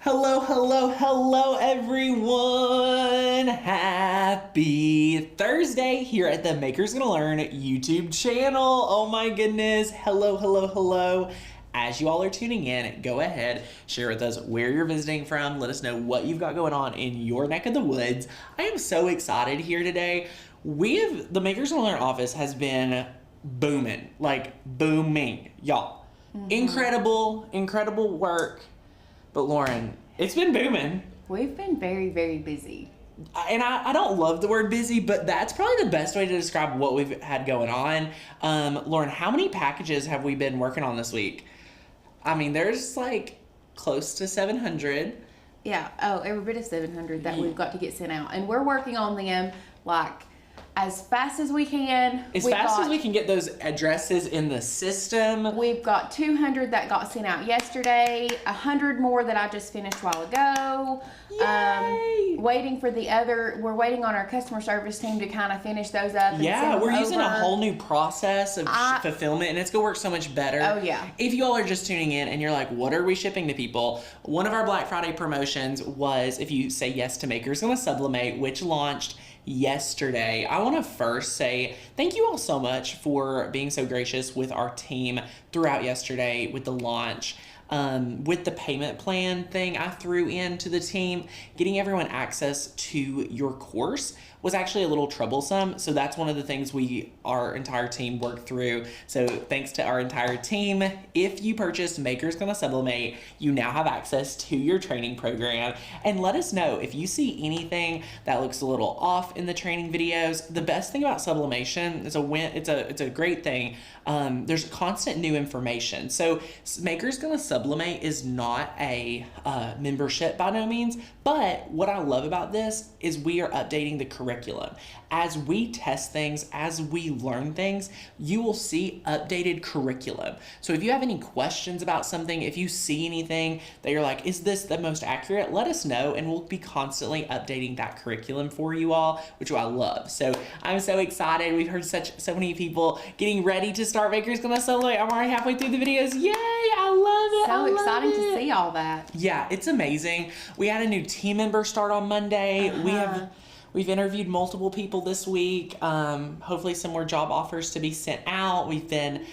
Hello, hello, hello, everyone. Happy Thursday here at the Makers Gonna Learn YouTube channel. Oh my goodness. Hello, hello, hello. As you all are tuning in, go ahead, share with us where you're visiting from. Let us know what you've got going on in your neck of the woods. I am so excited here today. The Makers Gonna Learn office has been booming, like booming, y'all. Incredible work. But Lauren, it's been booming. We've been very, very busy. And I don't love the word busy, but that's probably the best way to describe what we've had going on. Lauren, how many packages have we been working on this week? I mean, there's like close to 700. Yeah, every bit of 700 that we've got to get sent out. And we're working on them like as fast as we can. As fast as we can get those addresses in the system. We've got 200 that got sent out yesterday, 100 more that I just finished a while ago. Yay! We're waiting on our customer service team to kind of finish those up. And Yeah, we're using over. a whole new process of fulfillment, and it's gonna work so much better. Oh, yeah. If you all are just tuning in and you're like, what are we shipping to people? One of our Black Friday promotions was if you say yes to Makers Gonna Sublimate, which launched yesterday. I want to first say thank you all so much for being so gracious with our team throughout yesterday with the launch. With the payment plan thing I threw into the team, getting everyone access to your course was actually a little troublesome. So that's one of the things our entire team worked through. So thanks to our entire team. If you purchased Makers Gonna Sublimate, you now have access to your training program. And let us know if you see anything that looks a little off in the training videos. The best thing about sublimation is it's a great thing. There's constant new information. So Makers Gonna Sublimate is not a membership by no means, but what I love about this is we are updating the curriculum. As we test things, as we learn things, you will see updated curriculum. So if you have any questions about something, if you see anything that you're like, is this the most accurate? Let us know and we'll be constantly updating that curriculum for you all, which I love. So I'm so excited. We've heard so many people getting ready to start Makers Gonna Sublimate. I'm already halfway through the videos. Yay, I love it. So exciting to see all that. Yeah, it's amazing. We had a new team member start on Monday. We've interviewed multiple people this week. Hopefully some more job offers to be sent out. We've been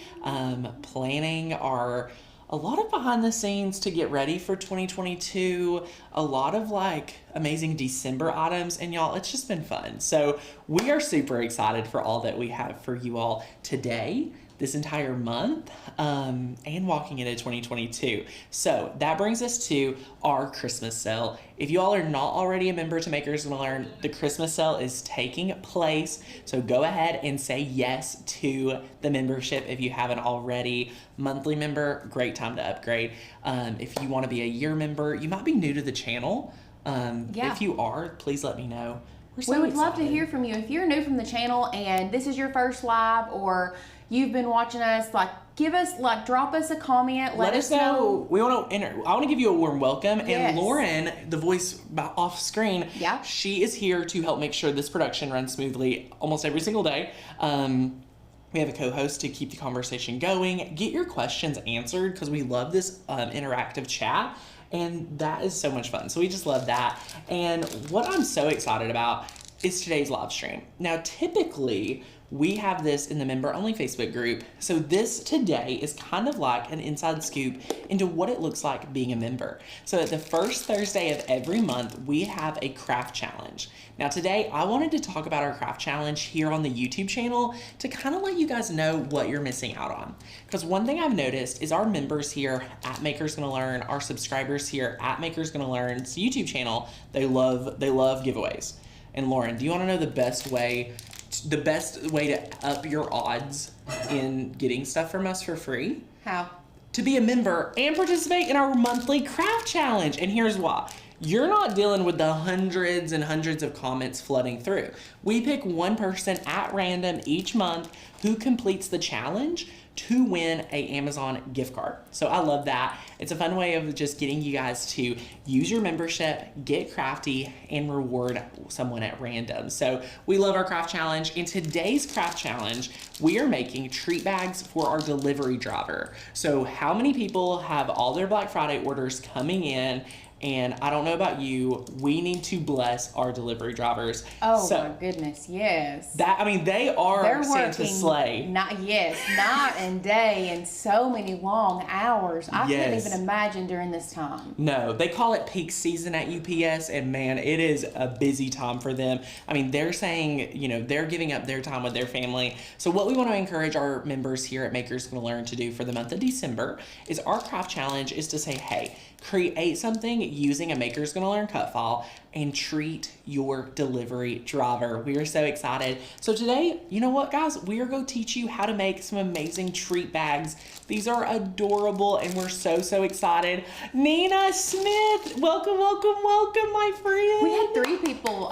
planning a lot of behind the scenes to get ready for 2022. A lot of like amazing December items, and y'all, it's just been fun. So we are super excited for all that we have for you all today, this entire month, and walking into 2022. So that brings us to our Christmas sale. If you all are not already a member to Makers Gonna Learn, the Christmas sale is taking place. So go ahead and say yes to the membership if you haven't already. Monthly member, great time to upgrade. If you want to be a year member, you might be new to the channel. If you are, please let me know. We would love to hear from you. If you're new from the channel and this is your first live, or you've been watching us, drop us a comment. Let us know. I want to give you a warm welcome. Yes. And Lauren, the voice off screen, yeah, she is here to help make sure this production runs smoothly almost every single day. We have a co-host to keep the conversation going. Get your questions answered because we love this interactive chat. And that is so much fun. So we just love that. And what I'm so excited about is today's live stream. Now, typically, we have this in the member-only Facebook group. So this today is kind of like an inside scoop into what it looks like being a member. So at the first Thursday of every month, we have a craft challenge. Now today, I wanted to talk about our craft challenge here on the YouTube channel to kind of let you guys know what you're missing out on. Because one thing I've noticed is our members here at Makers Gonna Learn, our subscribers here at Makers Gonna Learn's YouTube channel, they love giveaways. And Lauren, do you want to know the best way to up your odds in getting stuff from us for free? How? To be a member and participate in our monthly craft challenge. And here's why. You're not dealing with the hundreds and hundreds of comments flooding through. We pick one person at random each month who completes the challenge to win a Amazon gift card. So I love that. It's a fun way of just getting you guys to use your membership, get crafty, and reward someone at random. So we love our craft challenge. In today's craft challenge, we are making treat bags for our delivery driver. So how many people have all their Black Friday orders coming in And I don't know about you, we need to bless our delivery drivers. Oh my goodness, yes. They are They're Santa's working sleigh. night and day and so many long hours. I couldn't even imagine during this time. No, they call it peak season at UPS, and man, it is a busy time for them. I mean, they're saying, they're giving up their time with their family. So what we want to encourage our members here at Makers Gonna Learn to do for the month of December is our craft challenge is to say, hey, create something using a Makers Gonna Learn cut file and treat your delivery driver. We are so excited. So today, you know what, guys? We are going to teach you how to make some amazing treat bags. These are adorable, and we're so, so excited. Nina Smith, welcome, my friend. We had 3 people.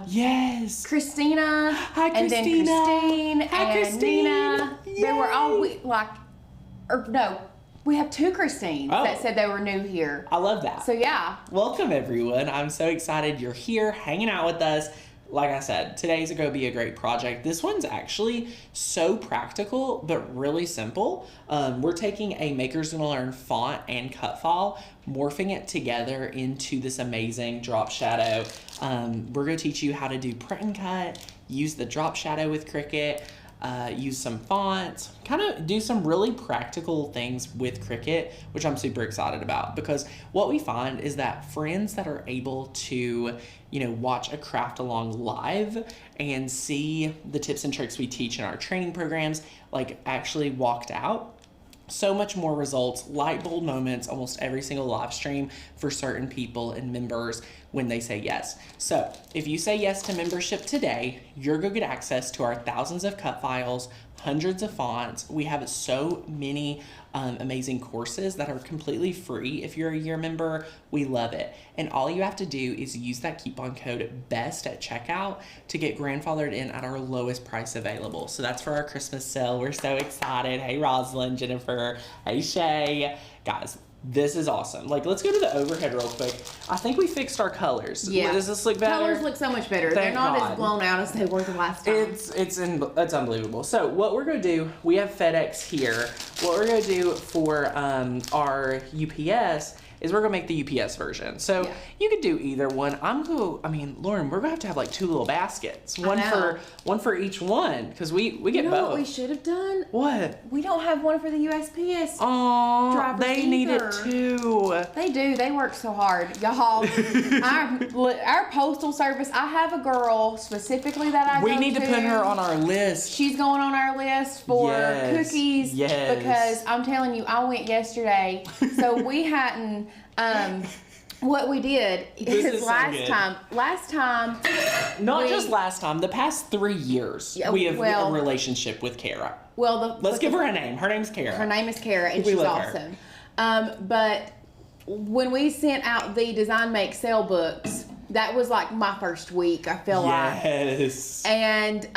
Yes. Christina. Hi, and Christina. then Christine. Hi, and Christine. Nina. Yay. They were all we have 2 Christines that said they were new here. I love that. So yeah. Welcome, everyone. I'm so excited you're here hanging out with us. Like I said, today's going to be a great project. This one's actually so practical, but really simple. We're taking a Makers Gonna Learn font and cut file, morphing it together into this amazing drop shadow. We're going to teach you how to do print and cut, use the drop shadow with Cricut, use some fonts, kind of do some really practical things with Cricut, which I'm super excited about, because what we find is that friends that are able to, watch a craft along live and see the tips and tricks we teach in our training programs, actually walked out. So much more results, light bulb moments, almost every single live stream for certain people and members when they say yes. So if you say yes to membership today, you're going to get access to our thousands of cut files, hundreds of fonts. We have so many amazing courses that are completely free. If you're a year member, we love it. And all you have to do is use that coupon code BEST at checkout to get grandfathered in at our lowest price available. So that's for our Christmas sale. We're so excited. Hey, Rosalind, Jennifer, hey, Shay. Guys, this is awesome. Let's go to the overhead real quick. I think we fixed our colors. Yeah. Does this look better? Colors look so much better. They're not as blown out as they were the last time. It's unbelievable. So what we're going to do, we have FedEx here. What we're going to do for our UPS is we're going to make the UPS version. So you could do either one. Lauren, we're going to have 2 little baskets. One for each one, because we get both. What we should have done? What? We don't have one for the USPS. Oh, they need it too. They do. They work so hard. Y'all, our postal service, I have a girl specifically that We need to put her on our list. She's going on our list for cookies. Yes. Because I'm telling you, I went yesterday. So we hadn't, what we did is last time. Not just last time, the past 3 years, we have a relationship with Kara. Let's give her a name. Her name's Kara. Her name is Kara, and she's awesome. But when we sent out the Design Make Sale books, that was my first week, I feel like. Yes. And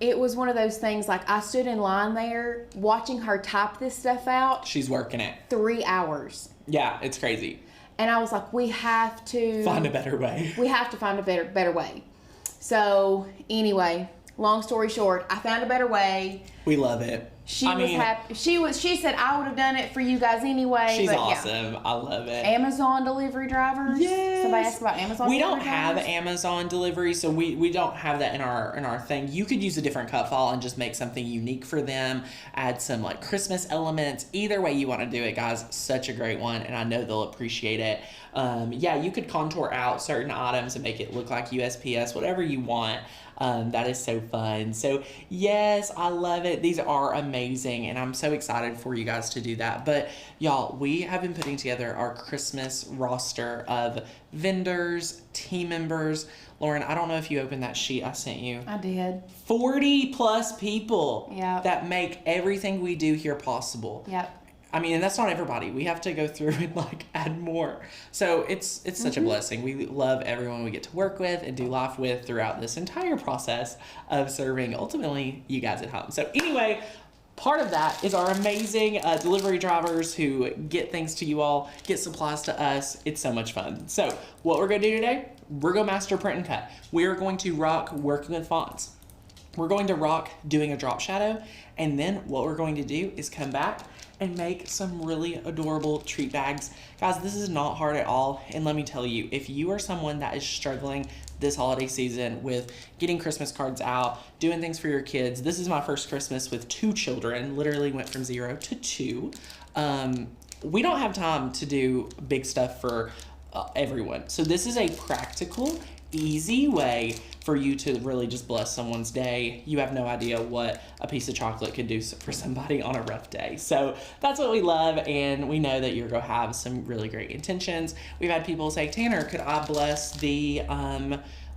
it was one of those things, I stood in line there watching her type this stuff out. She's working it. 3 hours. Yeah, it's crazy. And I was like, we have to find a better way. We have to find a better way. So anyway, long story short, I found a better way. We love it. She was happy. She said I would have done it for you guys anyway. She's but awesome. I love it. Amazon delivery drivers. Yes. Somebody asked about Amazon. We don't drivers. have Amazon delivery, so we don't have that in our thing. You could use a different cut file and just make something unique for them. Add some Christmas elements. Either way you want to do it, guys. Such a great one, and I know they'll appreciate it. You could contour out certain items and make it look like USPS, whatever you want. That is so fun. So yes, I love it. These are amazing, and I'm so excited for you guys to do that. But y'all, we have been putting together our Christmas roster of vendors, team members. Lauren, I don't know if you opened that sheet I sent you. I did. 40 plus people that make everything we do here possible. Yep. And that's not everybody. We have to go through and add more. So it's such a blessing. We love everyone we get to work with and do life with throughout this entire process of serving ultimately you guys at home. So anyway, part of that is our amazing delivery drivers who get things to you all, get supplies to us. It's so much fun. So what we're going to do today, we're going to master print and cut. We are going to rock working with fonts. We're going to rock doing a drop shadow, and then what we're going to do is come back and make some really adorable treat bags. Guys, this is not hard at all, and let me tell you, if you are someone that is struggling this holiday season with getting Christmas cards out, doing things for your kids, this is my first Christmas with 2 children, literally went from 0 to 2. We don't have time to do big stuff for everyone. So this is a practical, easy way for you to really just bless someone's day. You have no idea what a piece of chocolate could do for somebody on a rough day. So that's what we love, and we know that you're going to have some really great intentions. We've had people say, Tanner, could I bless the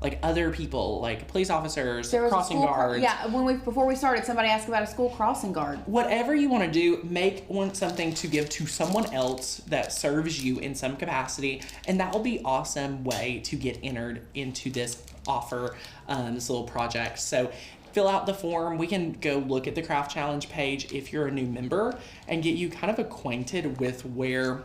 like other people, like police officers, crossing guards? Yeah, before we started, somebody asked about a school crossing guard. Whatever you want to do, make something to give to someone else that serves you in some capacity, and that will be an awesome way to get entered into this offer, this little project. So fill out the form. We can go look at the craft challenge page if you're a new member and get you kind of acquainted with where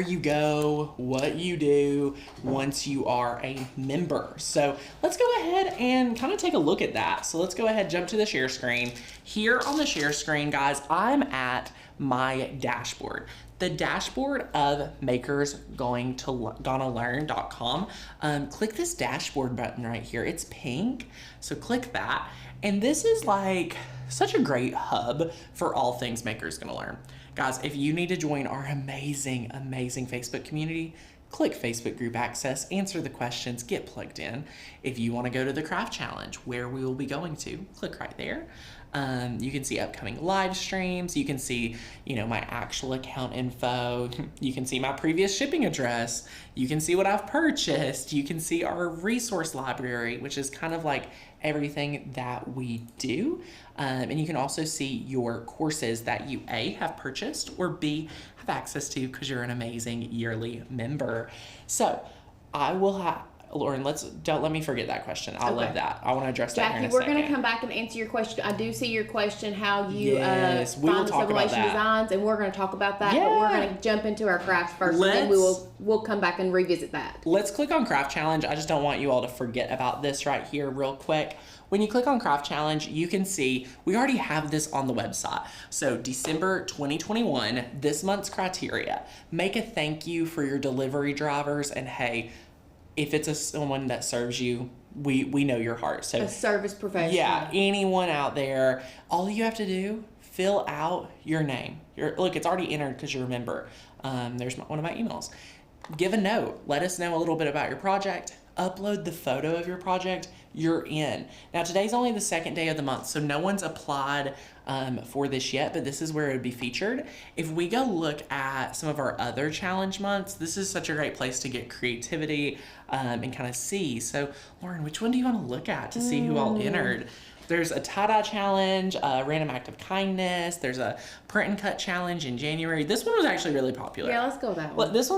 you go, what you do once you are a member. So let's go ahead and kind of take a look at that. So let's go ahead, jump to the share screen. Here on the share screen, guys, I'm at my dashboard. The dashboard of makersgonnalearn.com. Click this dashboard button right here. It's pink, so click that. And this is like such a great hub for all things Makers Gonna Learn. Guys, if you need to join our amazing, amazing Facebook community, click Facebook group access, answer the questions, get plugged in. If you want to go to the craft challenge, where we will be going to, click right there. You can see upcoming live streams. You can see, my actual account info. You can see my previous shipping address. You can see what I've purchased. You can see our resource library, which is kind of like everything that we do. And you can also see your courses that you A, have purchased, or B, have access to because you're an amazing yearly member. So I will have, Lauren, don't let me forget that question. I love that. I want to address that here in a second. Jackie, we're going to come back and answer your question. I do see your question, how you find the sublimation designs, and we're going to talk about that. Yeah. But we're going to jump into our crafts first, and then we'll come back and revisit that. Let's click on Craft Challenge. I just don't want you all to forget about this right here real quick. When you click on Craft Challenge, you can see we already have this on the website. So December 2021, this month's criteria. Make a thank you for your delivery drivers, and hey, if it's someone that serves you, we know your heart. So a service professional. Yeah, anyone out there, all you have to do, fill out your name. Look, it's already entered because you remember. There's one of my emails. Give a note. Let us know a little bit about your project. Upload the photo of your project. You're in. Now, today's only the second day of the month, so no one's applied for this yet, but this is where it would be featured. If we go look at some of our other challenge months, this is such a great place to get creativity and kind of see. So, Lauren, which one do you want to look at to see who all entered? There's a tie-dye challenge, a random act of kindness. There's a print and cut challenge in January. This one was actually really popular. Yeah, let's go with that one. This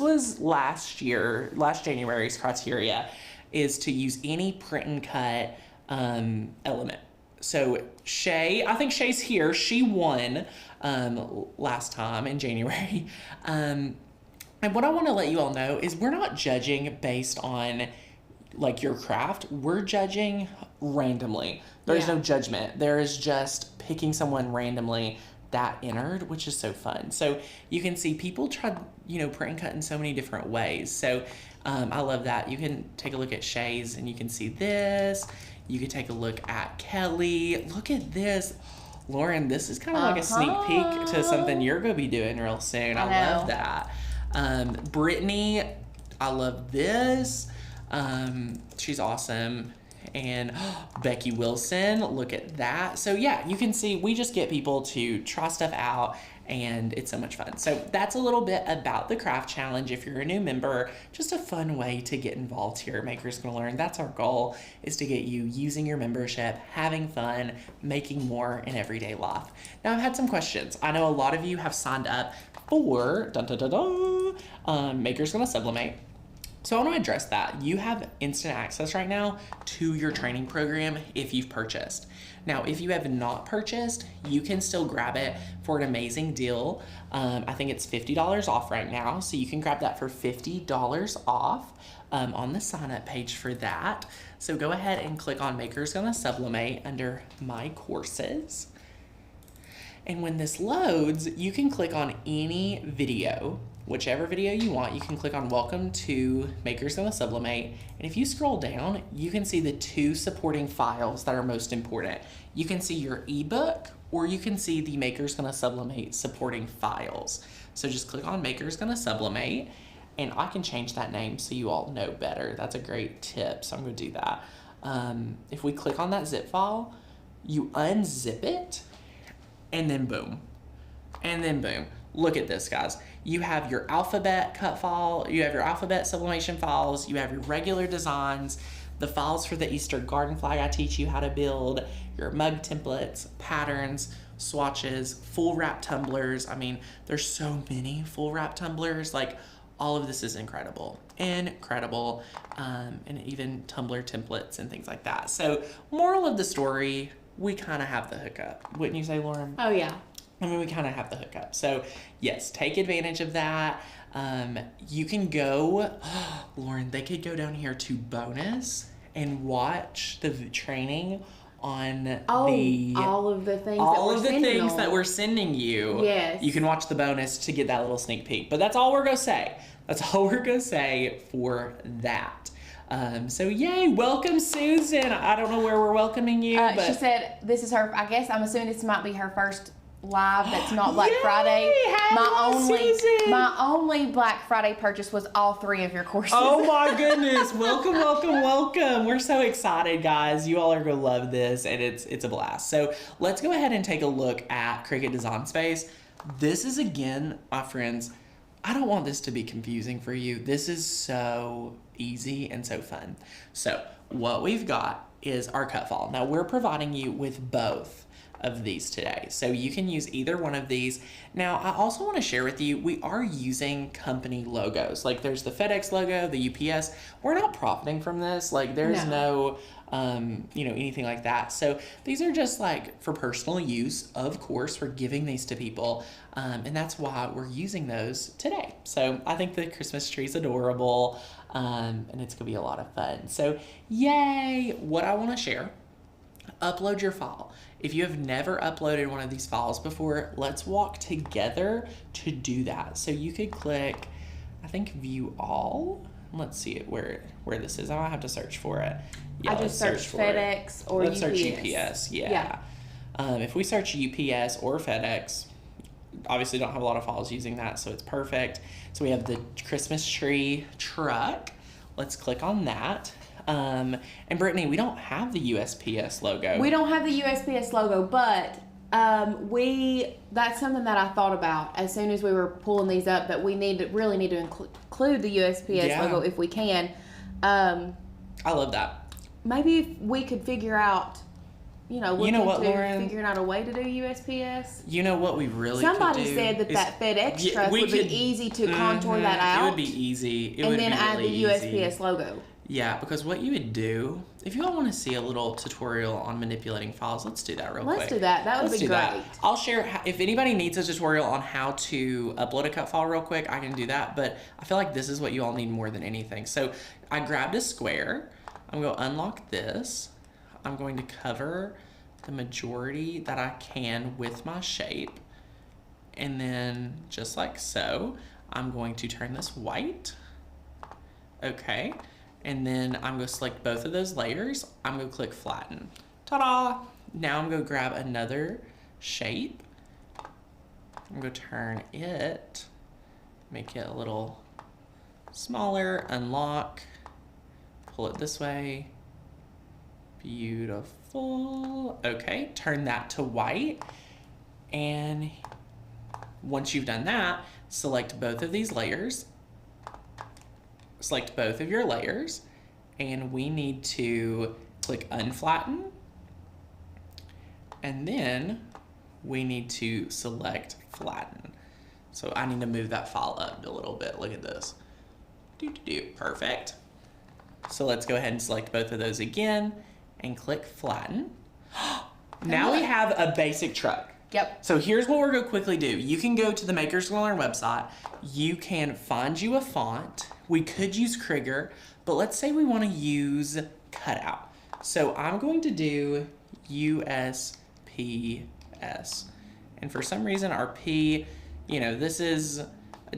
was last January's criteria is to use any print and cut element. So I think Shay's here. She won last time in January. And what I want to let you all know is we're not judging based on like your craft. We're judging randomly. There's no judgment. There is just picking someone randomly that entered, which is so fun. So you can see people try, print and cut in so many different ways. So I love that. You can take a look at Shay's and you can see this. You can take a look at Kelly. Look at this. Lauren, this is kind of like a sneak peek to something you're going to be doing real soon. I love that. Brittany, I love this. She's awesome. And Becky Wilson, look at that. So yeah, you can see we just get people to try stuff out, and it's so much fun. So that's a little bit about the craft challenge. If you're a new member, just a fun way to get involved here at Makers Gonna Learn. That's our goal, is to get you using your membership, having fun, making more in everyday life. Now, I've had some questions. I know a lot of you have signed up for Makers Gonna Sublimate. So I want to address that. You have instant access right now to your training program if you've purchased. Now, if you have not purchased, you can still grab it for an amazing deal. I think it's $50 off right now, so you can grab that for $50 off on the sign-up page for that. So go ahead and click on Maker's Gonna Sublimate under My Courses. And when this loads, you can click on any video, whichever video you want. You can click on Welcome to Maker's Gonna Sublimate. And if you scroll down, you can see the 2 supporting files that are most important. You can see your ebook, or you can see the Maker's Gonna Sublimate supporting files. So just click on Maker's Gonna Sublimate, and I can change that name so you all know better. That's a great tip, so I'm gonna do that. If we click on that zip file, you unzip it, and then boom. And then boom. Look at this, guys. You have your alphabet cut file, you have your alphabet sublimation files, you have your regular designs, the files for the Easter garden flag I teach you how to build, your mug templates, patterns, swatches, full wrap tumblers. I mean, there's so many full wrap tumblers. Like, all of this is incredible. Incredible. And even tumbler templates and things like that. So, moral of the story, we kind of have the hookup. Wouldn't you say, Lauren? Oh, yeah. I mean, we kind of have the hookup. So, yes, take advantage of that. You can go, Lauren, they could go down here to bonus and watch the training on all of the things that we're sending you. Yes. You can watch the bonus to get that little sneak peek. But that's all we're going to say. That's all we're going to say for that. So yay, welcome Susan. I don't know where we're welcoming you. But she said this is her, I guess I'm assuming this might be her first live that's not Black Friday. My only Black Friday purchase was all 3 of your courses. Oh my goodness. Welcome, welcome, welcome. We're so excited, guys. You all are going to love this, and it's a blast. So let's go ahead and take a look at Cricut Design Space. This is, again, my friends, I don't want this to be confusing for you. This is so easy and so fun. So what we've got is our cut file. Now we're providing you with both of these today, so you can use either one of these. Now I also want to share with you, we are using company logos. Like there's the FedEx logo, the UPS. We're not profiting from this. Like there's no anything like that. So these are just like for personal use. Of course, we're giving these to people, and that's why we're using those today. So I think the Christmas tree is adorable, and it's gonna be a lot of fun. So yay! What I want to share, upload your file. If you have never uploaded one of these files before, let's walk together to do that. So you could click, I think, view all. Let's see it where this is. I might have to search for it. Yeah, I just searched FedEx or UPS. Let's search UPS. Yeah. If we search UPS or FedEx, obviously don't have a lot of files using that, so it's perfect. So we have the Christmas tree truck. Let's click on that. And Brittany, we don't have the USPS logo. We don't have the USPS logo, but that's something that I thought about as soon as we were pulling these up, that we really need to include the USPS logo if we can. I love that. Maybe if we could figure out, Lauren? Figuring out a way to do USPS. You know what we really Somebody could do said that FedEx truck would be easy to contour that out. It would be easy. And then add the USPS logo. Yeah, because what you would do, if you all want to see a little tutorial on manipulating files, let's do that real quick. Let's do that. That would be great. I'll share, if anybody needs a tutorial on how to upload a cut file real quick, I can do that. But I feel like this is what you all need more than anything. So I grabbed a square. I'm going to unlock this. I'm going to cover the majority that I can with my shape. And then just like so, I'm going to turn this white. Okay. And then I'm going to select both of those layers. I'm going to click flatten. Ta-da! Now I'm going to grab another shape. I'm going to turn it, make it a little smaller, unlock, pull it this way. Beautiful. Okay, turn that to white. And once you've done that, select both of these layers. Select both of your layers, and we need to click unflatten, and then we need to select flatten. So I need to move that file up a little bit. Look at this. Perfect. So let's go ahead and select both of those again and click flatten. Now we have a basic truck. Yep. So here's what we're going to quickly do. You can go to the Makers Gonna Learn website. You can find you a font. We could use Cricut, but let's say we want to use Cutout. So I'm going to do USPS. And for some reason our P, you know, this is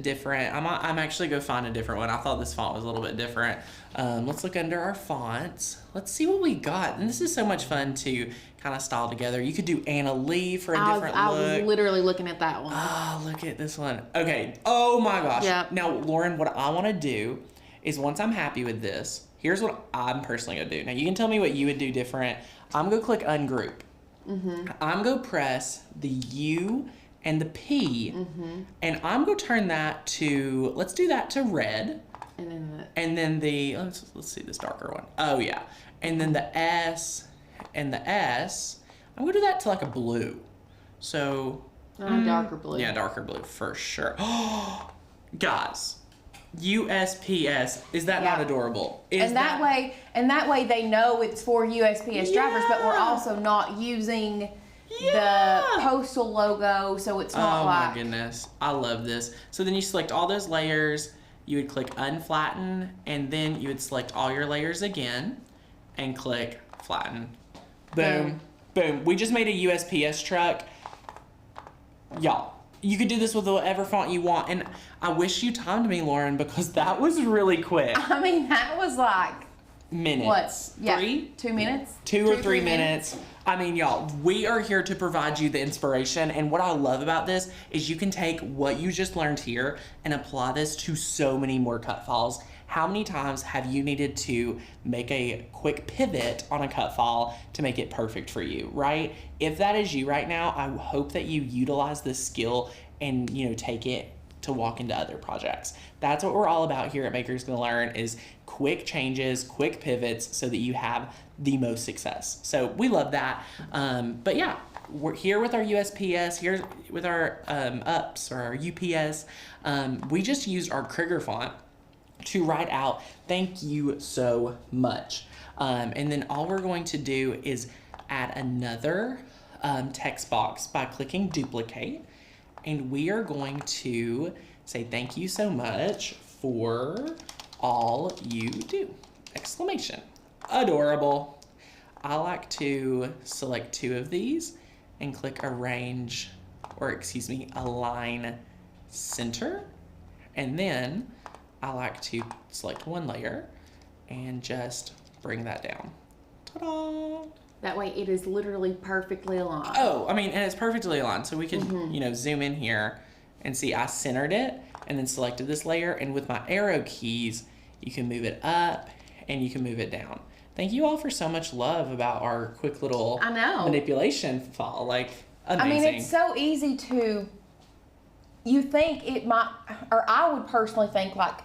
different. I'm actually going to find a different one. I thought this font was a little bit different. Let's look under our fonts. Let's see what we got. And this is so much fun to kind of style together. You could do Anna Lee for a different look. I was literally looking at that one. Oh, look at this one. Okay. Oh my gosh. Yeah. Now, Lauren, what I want to do is once I'm happy with this, here's what I'm personally going to do. Now, you can tell me what you would do different. I'm going to click ungroup. I'm going to press the U and the P, and I'm going to turn that to, let's do that to red. And then let's see this darker one. Oh, yeah. And then the S and the S, I'm going to do that to like a blue. So. Darker blue. Yeah, darker blue for sure. Guys, USPS, is that not adorable? That way they know it's for USPS drivers, but we're also not using the postal logo, so it's not like. Oh my goodness, I love this. So then you select all those layers, you would click unflatten, and then you would select all your layers again, and click flatten. Boom, boom. We just made a USPS truck. Y'all, you could do this with whatever font you want, and I wish you timed me, Lauren, because that was really quick. I mean, that was like minutes. What? Yeah. 3? 2 minutes? 2 or 3 minutes. I mean, y'all, we are here to provide you the inspiration, and what I love about this is you can take what you just learned here and apply this to so many more cut files. How many times have you needed to make a quick pivot on a cut file to make it perfect for you, right? If that is you right now, I hope that you utilize this skill and, you know, take it to walk into other projects. That's what we're all about here at Makers Gonna Learn, is quick changes, quick pivots, so that you have the most success. So we love that. But yeah, we're here with our USPS, here with our UPS or our UPS. We just used our Cricut font to write out thank you so much. And then all we're going to do is add another text box by clicking duplicate. And we are going to say thank you so much for all you do! Exclamation. Adorable. I like to select 2 of these and click align center. And then I like to select 1 layer and just bring that down. Ta-da! That way it is literally perfectly aligned. Oh, I mean, and it's perfectly aligned. So we can, you know, zoom in here and see I centered it and then selected this layer. And with my arrow keys, you can move it up and you can move it down. Thank you all for so much love about our quick little manipulation file. Like, amazing. I mean, it's so easy to, you think it might, or I would personally think like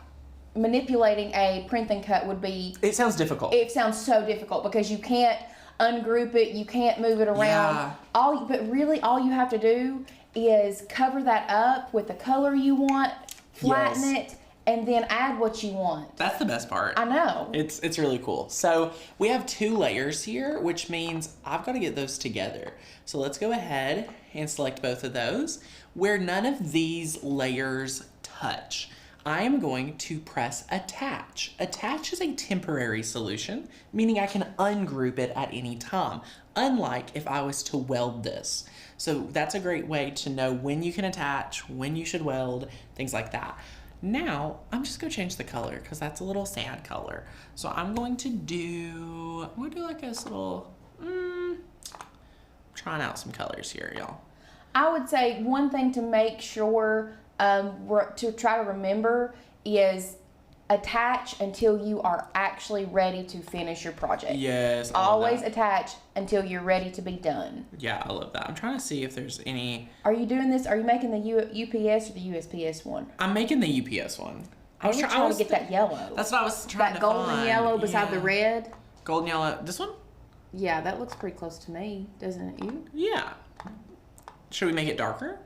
manipulating a print and cut would be. It sounds difficult. It sounds so difficult because you can't ungroup it, you can't move it around. Yeah. But really all you have to do is cover that up with the color you want, flatten it, and then add what you want. That's the best part. I know. It's really cool. So we have 2 layers here, which means I've got to get those together. So let's go ahead and select both of those. Where none of these layers touch, I am going to press attach. Attach is a temporary solution, meaning I can ungroup it at any time, unlike if I was to weld this. So that's a great way to know when you can attach, when you should weld, things like that. Now, I'm just gonna change the color because that's a little sad color. So I'm going to do like this little, trying out some colors here, y'all. I would say one thing to make sure to try to remember is attach until you are actually ready to finish your project. Yes. Always attach until you're ready to be done. Yeah, I love that. I'm trying to see if there's any. Are you doing this? Are you making the UPS or the USPS one? I'm making the UPS one. I was trying to get that yellow. That's what I was trying to find. That golden yellow beside the red. Golden yellow. This one? Yeah, that looks pretty close to me, doesn't it? You? Yeah. Should we make it darker?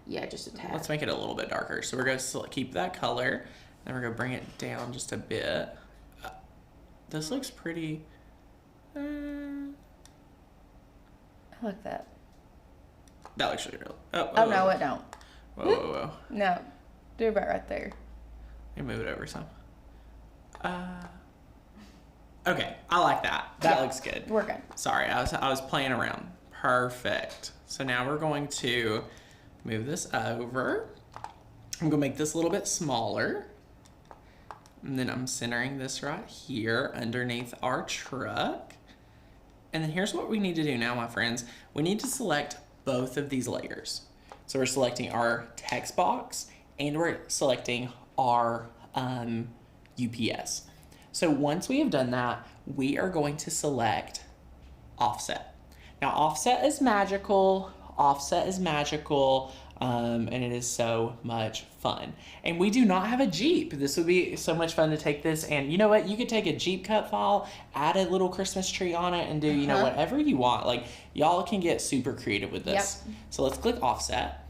Yeah, just a tad. Let's make it a little bit darker. So we're going to keep that color. Then we're gonna bring it down just a bit. This looks pretty. I like that. That looks really real. Oh, no, it don't. Whoa. No, do about right there. Let me move it over some. Okay, I like that. That looks good. We're good. Sorry, I was playing around. Perfect. So now we're going to move this over. I'm gonna make this a little bit smaller. And then I'm centering this right here underneath our truck. And then here's what we need to do now, my friends. We need to select both of these layers. So we're selecting our text box and we're selecting our UPS. So once we have done that, we are going to select offset. Now offset is magical. And it is so much fun. And we do not have a Jeep. This would be so much fun to take this, and you know what? You could take a Jeep cut file, add a little Christmas tree on it, and do, you know, whatever you want. Like, y'all can get super creative with this. Yep. So let's click offset.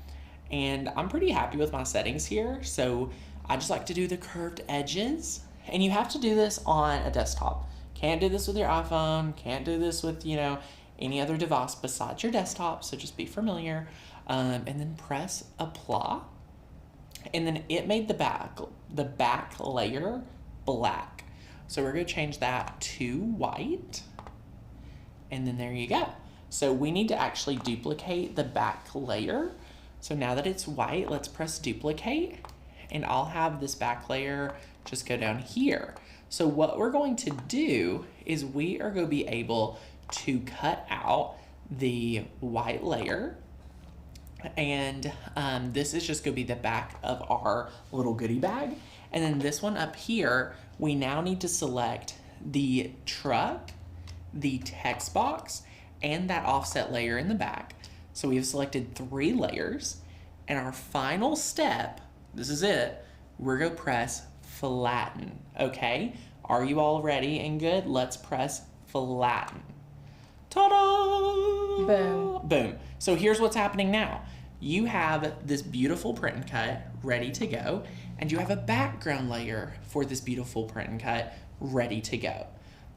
And I'm pretty happy with my settings here. So I just like to do the curved edges. And you have to do this on a desktop. Can't do this with your iPhone. Can't do this with, you know, any other device besides your desktop. So just be familiar. And then press apply. And then it made the back layer black. So we're going to change that to white. And then there you go. So we need to actually duplicate the back layer. So now that it's white, let's press duplicate. And I'll have this back layer just go down here. So what we're going to do is we are going to be able to cut out the white layer. And this is just going to be the back of our little goodie bag. And then this one up here, we now need to select the truck, the text box, and that offset layer in the back. So we have selected 3 layers. And our final step, this is it, we're going to press flatten, okay? Are you all ready and good? Let's press flatten. Ta-da! Boom. Boom. So here's what's happening now. You have this beautiful print and cut ready to go, and you have a background layer for this beautiful print and cut ready to go.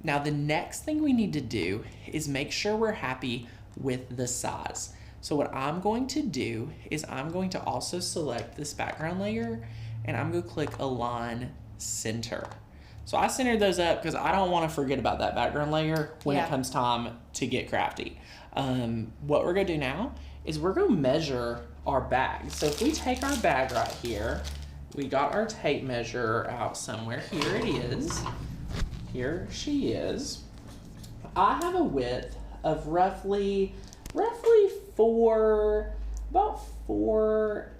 Now the next thing we need to do is make sure we're happy with the size. So what I'm going to do is I'm going to also select this background layer, and I'm going to click Align Center. So I centered those up because I don't want to forget about that background layer when it comes time to get crafty. What we're going to do now is we're going to measure our bag. So if we take our bag right here, we got our tape measure out somewhere. Here it is. Here she is. I have a width of roughly 4, about 4,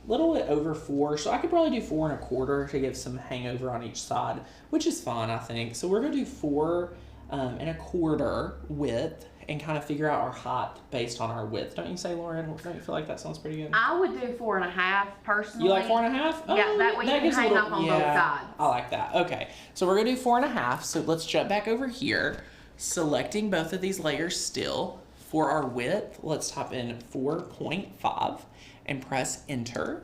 a little bit over 4. So I could probably do 4 1/4 to give some hangover on each side, which is fine, I think. So we're going to do 4 1/4 width and kind of figure out our height based on our width. Don't you say, Lauren? Don't you feel like that sounds pretty good? I would do 4 1/2 personally. You like 4 1/2? Oh, yeah, that way you can hang up on both sides. I like that. Okay, so we're gonna do 4 1/2. So let's jump back over here, selecting both of these layers still. For our width, let's type in 4.5 and press enter.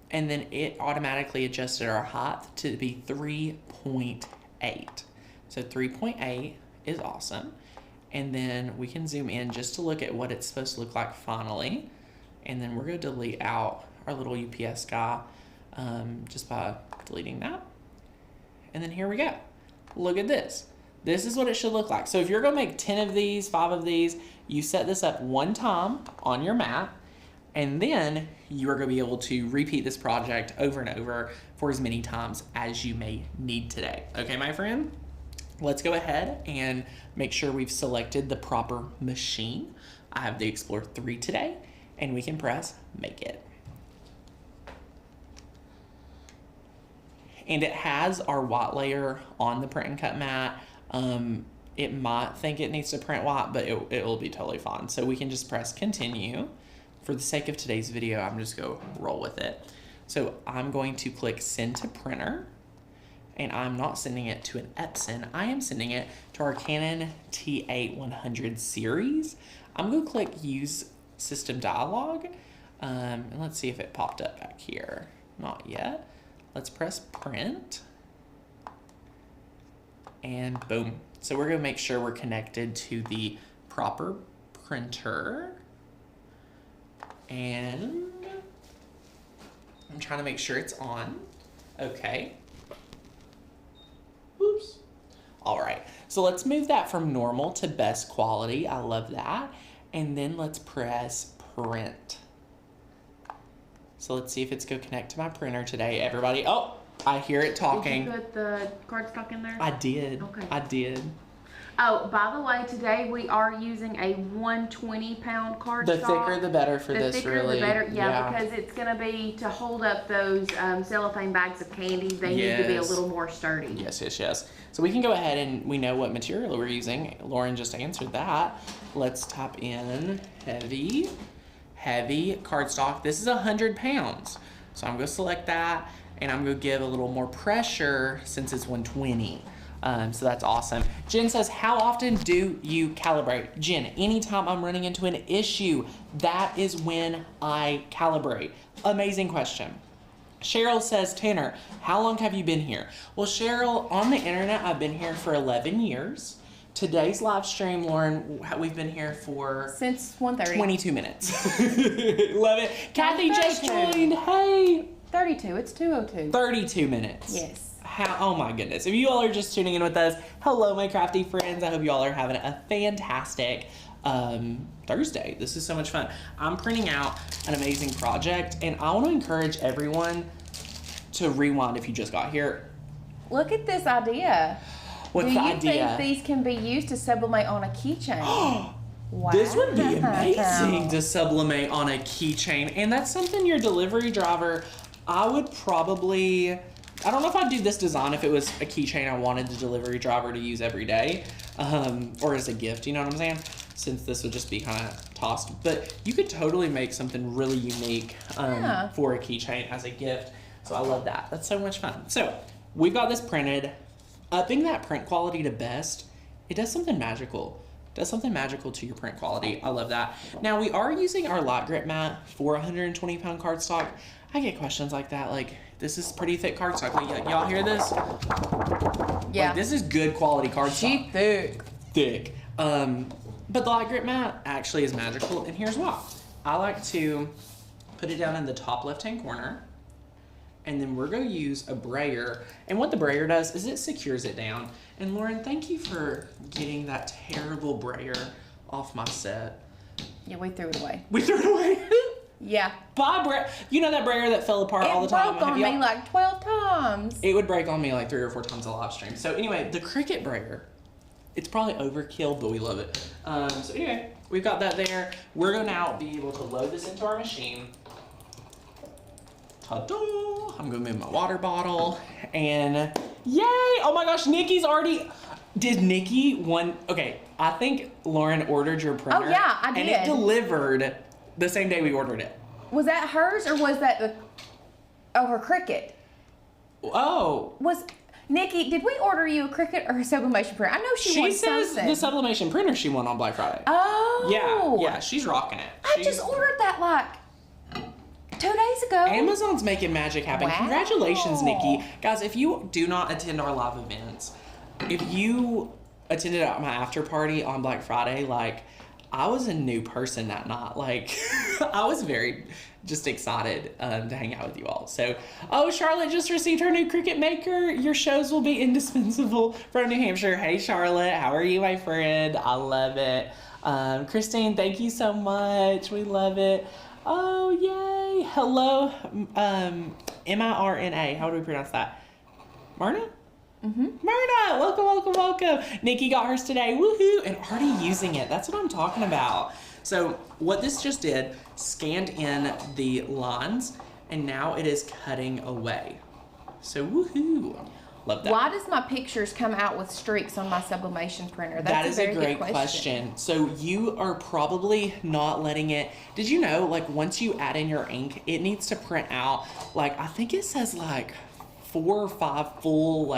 And then it automatically adjusted our height to be 3.8. So 3.8 is awesome. And then we can zoom in just to look at what it's supposed to look like finally. And then we're going to delete out our little UPS guy just by deleting that. And then here we go. Look at this. This is what it should look like. So if you're going to make 10 of these, 5 of these, you set this up one time on your mat, and then you are going to be able to repeat this project over and over for as many times as you may need today. Okay, my friend? Let's go ahead and make sure we've selected the proper machine. I have the Explorer 3 today, and we can press Make It. And it has our white layer on the print and cut mat. It might think it needs to print white, but it will be totally fine. So we can just press Continue. For the sake of today's video, I'm just going to roll with it. So I'm going to click Send to Printer. And I'm not sending it to an Epson. I am sending it to our Canon T8-100 series. I'm going to click Use System Dialog. And let's see if it popped up back here. Not yet. let's press print. And boom. So we're gonna make sure we're connected to the proper printer. And I'm trying to make sure it's on. Okay. Oops. All right, so let's move that from normal to best quality. I love that. And then let's press print. So let's see if it's gonna connect to my printer today, everybody. Oh, I hear it talking. Did you put the cardstock in there? I did. Okay. I did. Oh, by the way, today we are using a 120-pound cardstock. The thicker the better for this, really. The thicker the better, yeah, because it's going to be to hold up those cellophane bags of candy. They need to be a little more sturdy. Yes, yes, yes. So we can go ahead and we know what material we're using. Lauren just answered that. Let's type in heavy cardstock. This is 100 pounds. So I'm going to select that, and I'm going to give a little more pressure since it's 120. So that's awesome. Jen says, how often do you calibrate? Jen, anytime I'm running into an issue, that is when I calibrate. Amazing question. Cheryl says, Tanner, how long have you been here? Well, Cheryl, on the internet, I've been here for 11 years. Today's live stream, Lauren, we've been here for... Since 1:30. 22 minutes. Love it. Kathy just joined. Hey. 32. It's 2:02. 32 minutes. Yes. Oh my goodness. If you all are just tuning in with us, hello, my crafty friends. I hope you all are having a fantastic Thursday. This is so much fun. I'm printing out an amazing project, and I want to encourage everyone to rewind if you just got here. Look at this idea. What's the idea? Do you think these can be used to sublimate on a keychain? Wow. This would be amazing to sublimate on a keychain, and that's something your delivery driver, I would probably... I don't know if I'd do this design if it was a keychain I wanted the delivery driver to use every day, or as a gift, you know what I'm saying? Since this would just be kind of tossed. But you could totally make something really unique for a keychain as a gift. So I love that. That's so much fun. So we've got this printed. Upping that print quality to best, it does something magical. It does something magical to your print quality. I love that. Now we are using our light grip mat for 120 pound cardstock. I get questions like that, like, this is pretty thick cardstock. Like, y'all hear this? Yeah. Like, this is good quality cardstock. She thick. Thick. But the light grip mat actually is magical, and here's why. I like to put it down in the top left-hand corner, and then we're going to use a brayer. And what the brayer does is it secures it down. And Lauren, thank you for getting that terrible brayer off my set. Yeah, we threw it away. We threw it away? Yeah. You know that brayer that fell apart all the time? It broke on me like 12 times. It would break on me like 3 or 4 times a live stream. So anyway, the Cricut brayer, it's probably overkill, but we love it. So anyway, we've got that there. We're going to now be able to load this into our machine. Ta-da! I'm going to move my water bottle. And yay! Oh my gosh, Nikki's already... Did Nikki Okay, I think Lauren ordered your printer. Oh yeah, I And did. it delivered the same day we ordered it. Was that hers or was that her Cricut? Oh. Nikki, did we order you a Cricut or a sublimation printer? I know she wants something. She says the sublimation printer she won on Black Friday. Oh. Yeah, she's rocking it. I just ordered that like 2 days ago. Amazon's making magic happen. Wow. Congratulations, Nikki. Guys, if you do not attend our live events, if you attended at my after party on Black Friday, like, I was a new person that night. Like, I was very just excited to hang out with you all. So, Charlotte just received her new Cricut maker. Your shows will be indispensable from New Hampshire. Hey, Charlotte. How are you, my friend? I love it. Christine, thank you so much. We love it. Oh, yay. Hello, Mirna. How do we pronounce that? Mirna? Mm-hmm. Myrna, welcome. Nikki got hers today, woohoo, and already using it. That's what I'm talking about. So what this just did, scanned in the lines, and now it is cutting away. So woohoo, love that. Why does my pictures come out with streaks on my sublimation printer? That's a great question. So you are probably not letting it, did you know, like, once you add in your ink, it needs to print out, like, I think it says like 4 or 5 full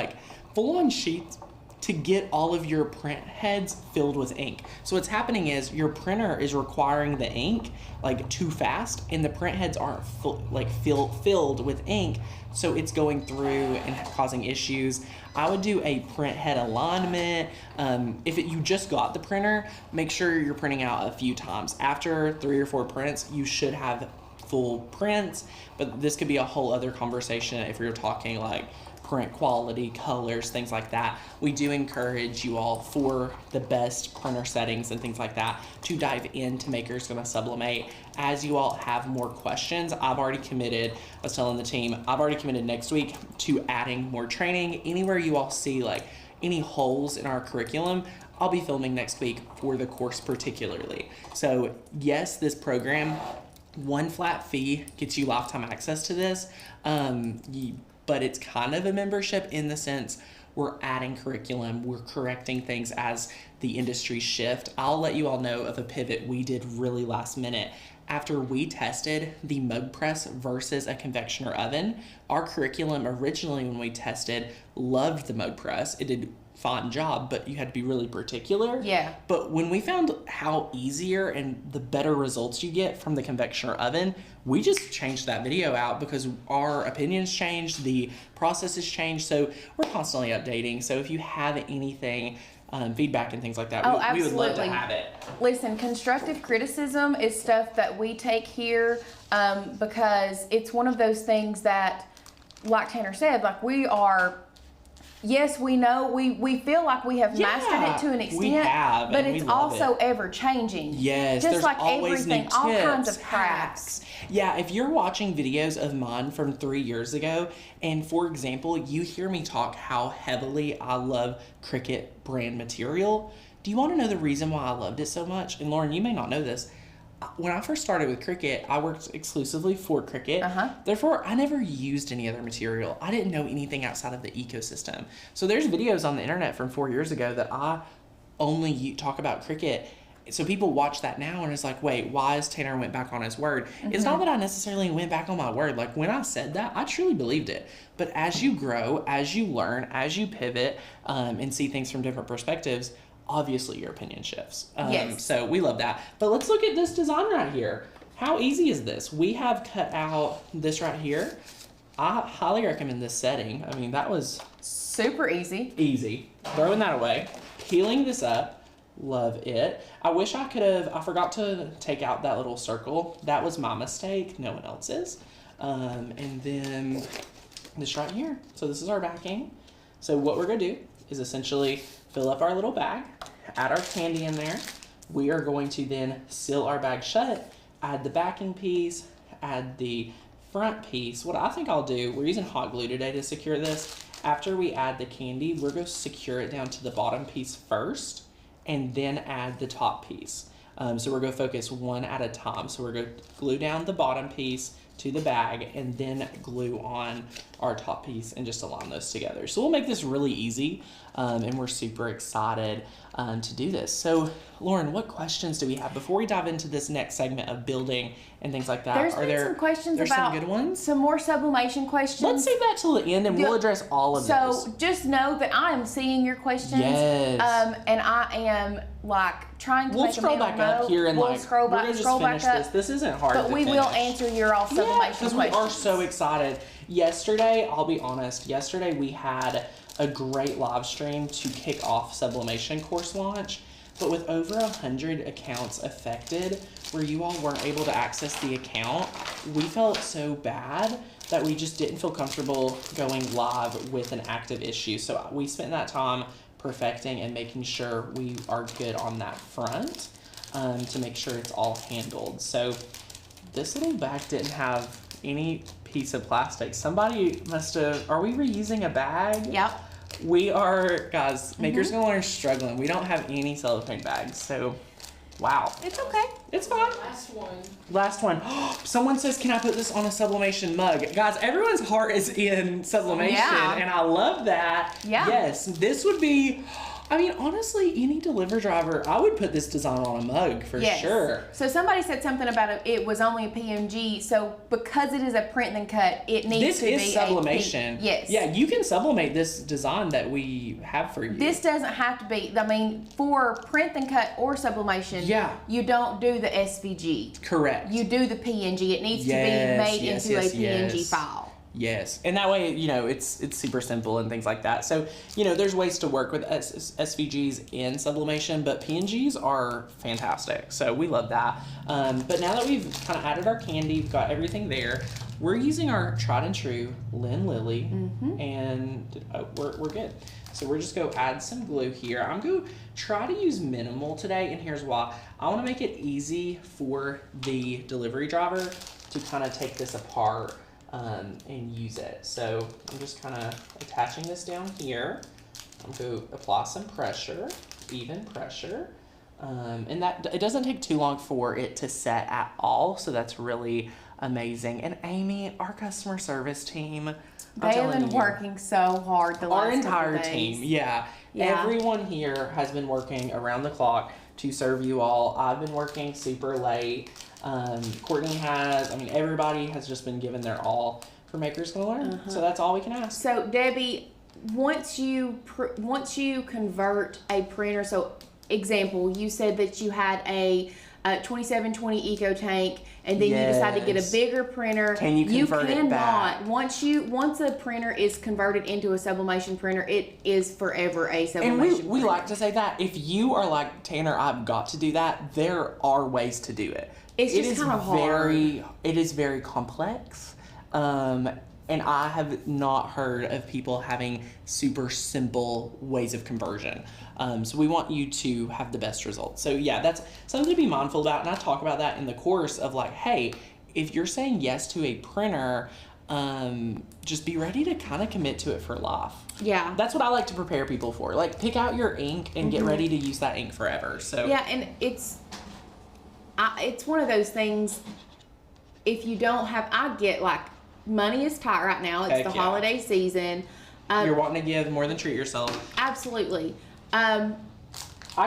on sheets to get all of your print heads filled with ink. So what's happening is your printer is requiring the ink like too fast, and the print heads aren't filled with ink, so it's going through and causing issues. I would do a print head alignment. If you just got the printer, make sure you're printing out a few times. After 3 or 4 prints, you should have full prints, but this could be a whole other conversation if you're talking like print quality, colors, things like that. We do encourage you all, for the best printer settings and things like that, to dive into Maker's Gonna Sublimate. As you all have more questions, I've already committed, I was telling the team, I've already committed next week to adding more training. Anywhere you all see like any holes in our curriculum, I'll be filming next week for the course particularly. So yes, this program, one flat fee gets you lifetime access to this. But it's kind of a membership in the sense we're adding curriculum, we're correcting things as the industry shift. I'll let you all know of a pivot we did really last minute. After we tested the mug press versus a convectioner oven, our curriculum originally when we tested loved the mug press. It did a fine job, but you had to be really particular. Yeah. But when we found how easier and the better results you get from the convectioner oven, we just changed that video out because our opinions changed, the process has changed, so we're constantly updating. So if you have anything, feedback and things like that, we would love to have it. Listen, constructive criticism is stuff that we take here because it's one of those things that, like Tanner said, like we are, yes, we know, we feel like we have mastered it to an extent, we have, but and it's we love also it. ever changing. Yes, just there's like always everything, new all tips, kinds of cracks. hacks. Yeah, if you're watching videos of mine from 3 years ago, and for example, you hear me talk how heavily I love Cricut brand material, do you want to know the reason why I loved it so much? And Lauren, you may not know this. When I first started with Cricut, I worked exclusively for Cricut. Therefore, I never used any other material. I didn't know anything outside of the ecosystem. So there's videos on the internet from 4 years ago that I only talk about Cricut. So people watch that now and it's like, wait, why is Tanner went back on his word? It's not that I necessarily went back on my word. Like when I said that, I truly believed it. But as you grow, as you learn, as you pivot and see things from different perspectives, obviously your opinion shifts. Yes. So we love that. But let's look at this design right here. How easy is this? We have cut out this right here. I highly recommend this setting. I mean, that was super easy. Easy. Throwing that away. Peeling this up. Love it. I wish I could have, I forgot to take out that little circle. That was my mistake, no one else's. And then this right here. So this is our backing. So what we're gonna do is essentially fill up our little bag, add our candy in there. We are going to then seal our bag shut, add the backing piece, add the front piece. What I think I'll do, we're using hot glue today to secure this. After we add the candy, we're gonna secure it down to the bottom piece first, and then add the top piece. So we're gonna focus one at a time. So we're gonna glue down the bottom piece to the bag and then glue on our top piece and just align those together. So we'll make this really easy and we're super excited to do this. So Lauren, what questions do we have before we dive into this next segment of building and things like that? There's been some questions about some good ones? Some more sublimation questions. Let's save that till the end and we'll address all of those. So just know that I am seeing your questions. Yes. And I am like trying to we'll make scroll a mental back up note. here and we'll like scroll we're back, gonna just scroll finish back this. up. This isn't hard But to we finish. will answer your all sublimation because questions. we are so excited. Yesterday, I'll be honest, yesterday we had a great live stream to kick off sublimation course launch, but with over 100 accounts affected where you all weren't able to access the account, we felt so bad that we just didn't feel comfortable going live with an active issue. So we spent that time perfecting and making sure we are good on that front to make sure it's all handled. So this little bag didn't have any piece of plastic. Somebody must have, are we reusing a bag? Yep. We are, guys, Maker's Gonna Learn struggling. We don't have any cellophane bags, so wow. It's okay. It's fine. Last one. Someone says, can I put this on a sublimation mug? Guys, everyone's heart is in sublimation, Yeah. and I love that. Yeah. Yes, this would be I mean, honestly, any delivery driver, I would put this design on a mug for sure. So somebody said something about it was only a PMG. So because it is a print and cut, it needs to be This is sublimation. Yes. Yeah, you can sublimate this design that we have for you. This doesn't have to be, I mean, for print and cut or sublimation, you don't do the SVG. Correct. You do the PNG. It needs to be made into a PNG file. Yes, and that way, it's super simple and things like that. So, there's ways to work with SVGs in sublimation, but PNGs are fantastic. So we love that. But now that we've kind of added our candy, we've got everything there, we're using our tried and true Lynn Lily, and we're good. So we're just going to add some glue here. I'm going to try to use minimal today, and here's why. I want to make it easy for the delivery driver to kind of take this apart and use it. So I'm just kind of attaching this down here. I'm going to apply some pressure, even pressure. And that it doesn't take too long for it to set at all. So that's really amazing. And Amy, our customer service team, they have been working so hard the last our entire couple days. team. Yeah. Everyone here has been working around the clock to serve you all. I've been working super late. Courtney has, everybody has just been given their all for Makers Gonna Learn. So that's all we can ask. So Debbie, once you convert a printer, so example, you said that you had a 2720 Eco Tank, and then you decided to get a bigger printer. Can you convert it back? Once a printer is converted into a sublimation printer, it is forever a sublimation printer. And we like to say that if you are like, Tanner, I've got to do that, there are ways to do it. It's just kind of hard. It is very complex. And I have not heard of people having super simple ways of conversion. So we want you to have the best results. So yeah, that's something to be mindful about. And I talk about that in the course of like, hey, if you're saying yes to a printer, just be ready to kind of commit to it for life. Yeah. That's what I like to prepare people for. Like, pick out your ink and get ready to use that ink forever. So yeah, and it's one of those things, if you don't have, I get like, money is tight right now. It's the holiday season. You're wanting to give more than treat yourself. Absolutely. I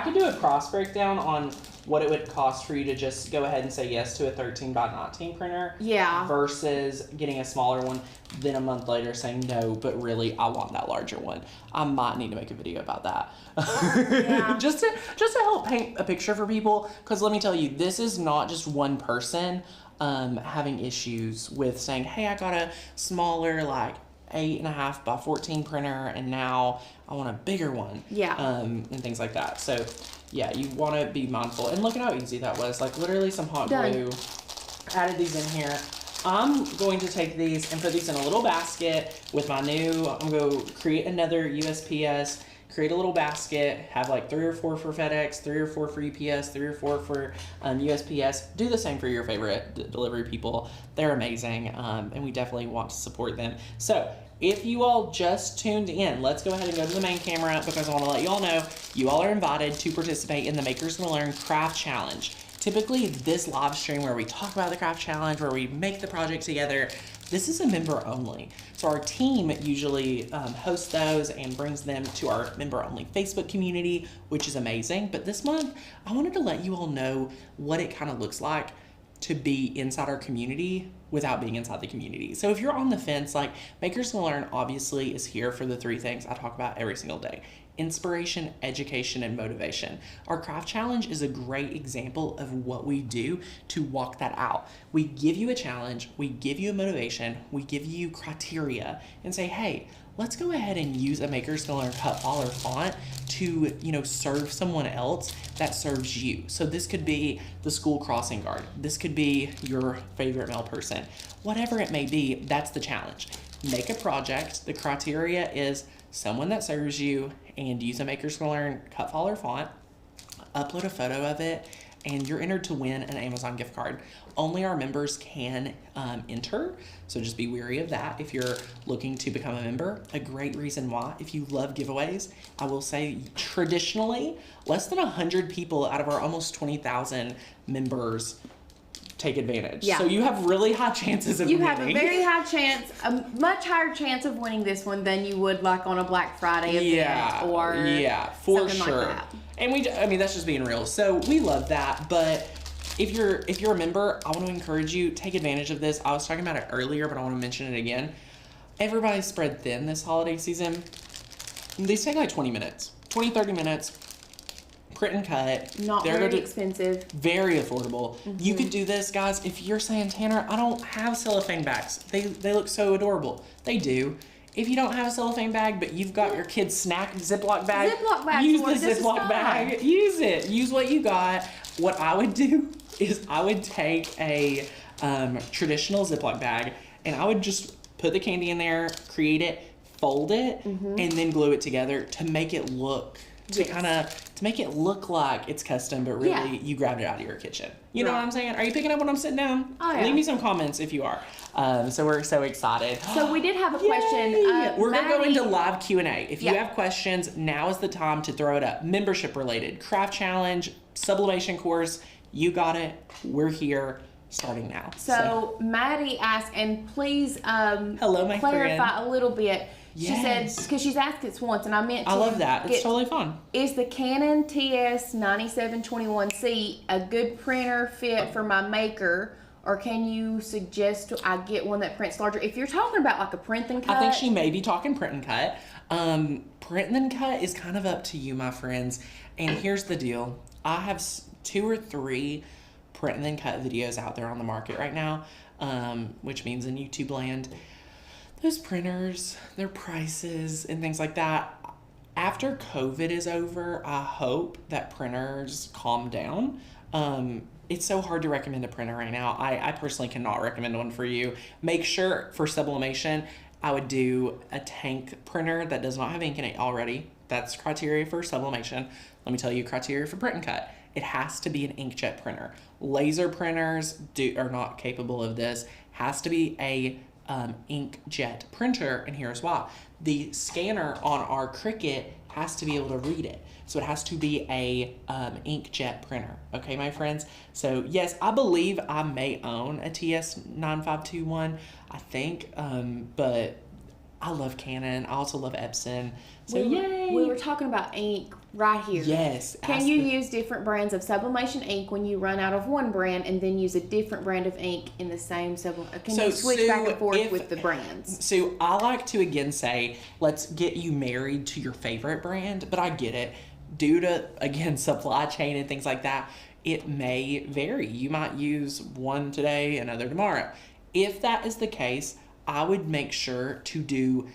could do a cross breakdown on what it would cost for you to just go ahead and say yes to a 13x19 printer. Yeah. Versus getting a smaller one, then a month later saying no, but really I want that larger one. I might need to make a video about that. Yeah. just to help paint a picture for people, because let me tell you, this is not just one person having issues with saying, hey, I got a smaller, like 8.5 by 14 printer, and now I want a bigger one. Yeah. And things like that. So yeah, you want to be mindful. And look at how easy that was. Like literally some hot glue. Added these in here. I'm going to take these and put these in a little basket with my new, I'm going to create another USPS, create a little basket, have like 3 or 4 for FedEx, 3 or 4 for UPS, 3 or 4 for USPS. Do the same for your favorite delivery people. They're amazing, and we definitely want to support them. So if you all just tuned in, let's go ahead and go to the main camera, because I want to let you all know you all are invited to participate in the Makers Gonna Learn Craft Challenge. Typically, this live stream where we talk about the craft challenge, where we make the project together, this is a member only. So our team usually hosts those and brings them to our member only Facebook community, which is amazing. But this month, I wanted to let you all know what it kind of looks like to be inside our community without being inside the community. So if you're on the fence, like Makers Gonna Learn obviously is here for the 3 things I talk about every single day: inspiration, education, and motivation. Our craft challenge is a great example of what we do to walk that out. We give you a challenge, we give you a motivation, we give you criteria and say, hey, let's go ahead and use a Makers Gonna Learn cut file or font to, serve someone else that serves you. So this could be the school crossing guard. This could be your favorite mail person. Whatever it may be, that's the challenge. Make a project. The criteria is someone that serves you, and use a Makers Gonna Learn cut file or font. Upload a photo of it, and you're entered to win an Amazon gift card. Only our members can enter, so just be wary of that if you're looking to become a member. A great reason why, if you love giveaways, I will say traditionally, less than 100 people out of our almost 20,000 members take advantage. Yeah. So you have really high chances of You winning. have a very high chance, a much higher chance of winning this one than you would like on a Black Friday event or for something sure. like that. And I mean, that's just being real. So we love that. But if you're a member, I want to encourage you, take advantage of this. I was talking about it earlier, but I want to mention it again. Everybody's spread thin this holiday season. These take like 20 minutes, 30 minutes. Print and cut. Not very expensive. Very affordable. You could do this, guys, if you're saying, Tanner, I don't have cellophane bags. They look so adorable. They do. If you don't have a cellophane bag, but you've got your kid's snack Ziploc bag, use the Ziploc bag. Use it. Use what you got. What I would do is I would take a traditional Ziploc bag and I would just put the candy in there, create it, fold it, and then glue it together to make it look to make it look like it's custom, but really you grabbed it out of your kitchen. You know what I'm saying? Are you picking up when I'm sitting down? Oh, yeah. Leave me some comments if you are. So we're so excited. So we did have a question. We're going to go into live Q&A. If you Yeah. have questions, now is the time to throw it up. Membership related, craft challenge, sublimation course, you got it. We're here. Starting now. So Maddie asked, and please hello, my clarify friend. a little bit. She Yes. said, because she's asked this once, and I meant to. I love that. It's totally fun. Is the Canon TS 9721C a good printer fit for my maker, or can you suggest I get one that prints larger? If you're talking about like a print and cut. I think she may be talking print and cut. Print and cut is kind of up to you, my friends. And here's the deal. I have 2 or 3 print and then cut videos out there on the market right now, which means in YouTube land. Those printers, their prices and things like that. After COVID is over, I hope that printers calm down. It's so hard to recommend a printer right now. I personally cannot recommend one for you. Make sure for sublimation, I would do a tank printer that does not have ink in it already. That's criteria for sublimation. Let me tell you criteria for print and cut. It has to be an inkjet printer. Laser printers are not capable of this. Has to be a inkjet printer, and here's why. The scanner on our Cricut has to be able to read it. So it has to be a inkjet printer. Okay, my friends? So yes, I believe I may own a TS9521, I think, but I love Canon. I also love Epson. So yay! We were talking about ink right here. Yes. Can you use different brands of sublimation ink when you run out of one brand and then use a different brand of ink in the same sublimation? Can you switch back and forth with the brands? So I like to again say, let's get you married to your favorite brand, but I get it. Due to, again, supply chain and things like that, it may vary. You might use one today, another tomorrow. If that is the case, I would make sure to do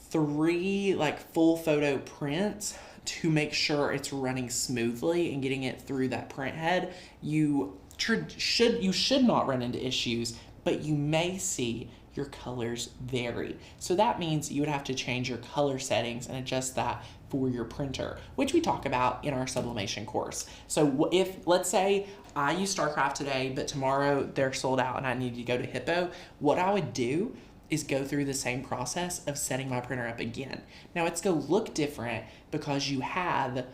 3 like full photo prints to make sure it's running smoothly and getting it through that print head. You should not run into issues, but you may see your colors vary. So that means you would have to change your color settings and adjust that for your printer, which we talk about in our sublimation course. So if, let's say I use StarCraft today, but tomorrow they're sold out and I need to go to Hippo, what I would do is go through the same process of setting my printer up again. Now it's gonna look different because you have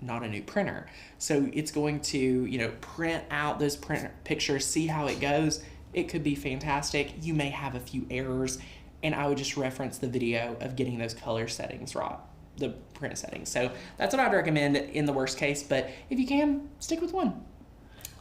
not a new printer. So it's going to, print out those print pictures, see how it goes. It could be fantastic. You may have a few errors, and I would just reference the video of getting those color settings right, the print settings. So that's what I'd recommend in the worst case, but if you can, stick with one.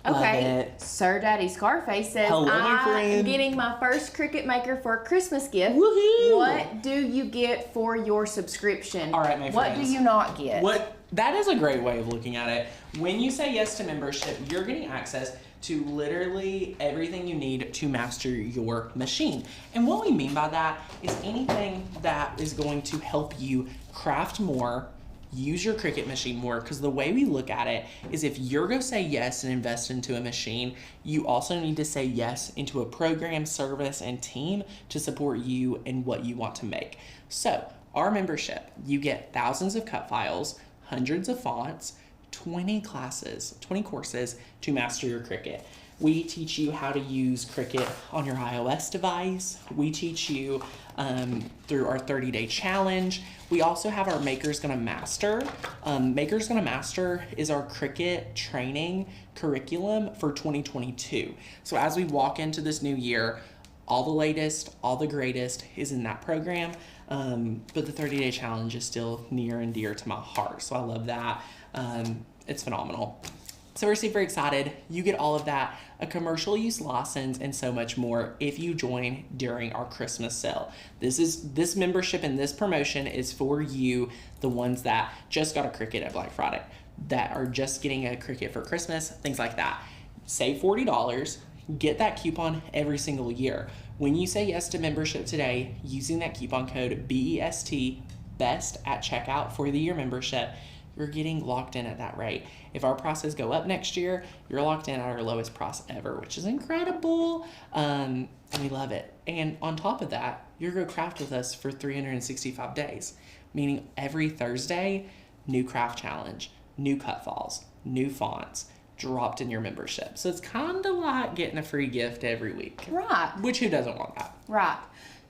Okay, Sir Daddy Scarface says, Hello, my I'm friend. getting my first Cricut maker for a Christmas gift. Woohoo! What do you get for your subscription? All right, my What friends. do you not get? That is a great way of looking at it. When you say yes to membership, you're getting access to literally everything you need to master your machine. And what we mean by that is anything that is going to help you craft more, use your Cricut machine more, because the way we look at it is if you're going to say yes and invest into a machine, you also need to say yes into a program, service, and team to support you and what you want to make. So our membership, you get thousands of cut files, hundreds of fonts, 20 classes, 20 courses to master your Cricut. We teach you how to use Cricut on your iOS device. We teach you through our 30-day challenge. We also have our Maker's Gonna Master. Maker's Gonna Master is our Cricut training curriculum for 2022. So as we walk into this new year, all the latest, all the greatest is in that program. But the 30-day challenge is still near and dear to my heart. So I love that. It's phenomenal. So we're super excited. You get all of that, a commercial use license, and so much more if you join during our Christmas sale. This membership and this promotion is for you, the ones that just got a Cricut at Black Friday, that are just getting a Cricut for Christmas, things like that. Save $40, get that coupon every single year. When you say yes to membership today, using that coupon code BEST, BEST at checkout for the year membership, you're getting locked in at that rate. If our prices go up next year, you're locked in at our lowest price ever, which is incredible. And we love it. And on top of that, you're going to craft with us for 365 days, meaning every Thursday, new craft challenge, new cut files, new fonts dropped in your membership. So it's kind of like getting a free gift every week. Right. Which, who doesn't want that? Right.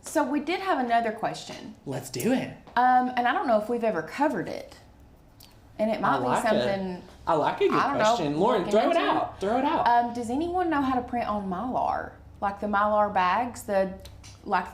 So we did have another question. Let's do it. And I don't know if we've ever covered it. And it might be something. I like a good question. Lauren, throw it out. Throw it out. Does anyone know how to print on Mylar? Like the Mylar bags, the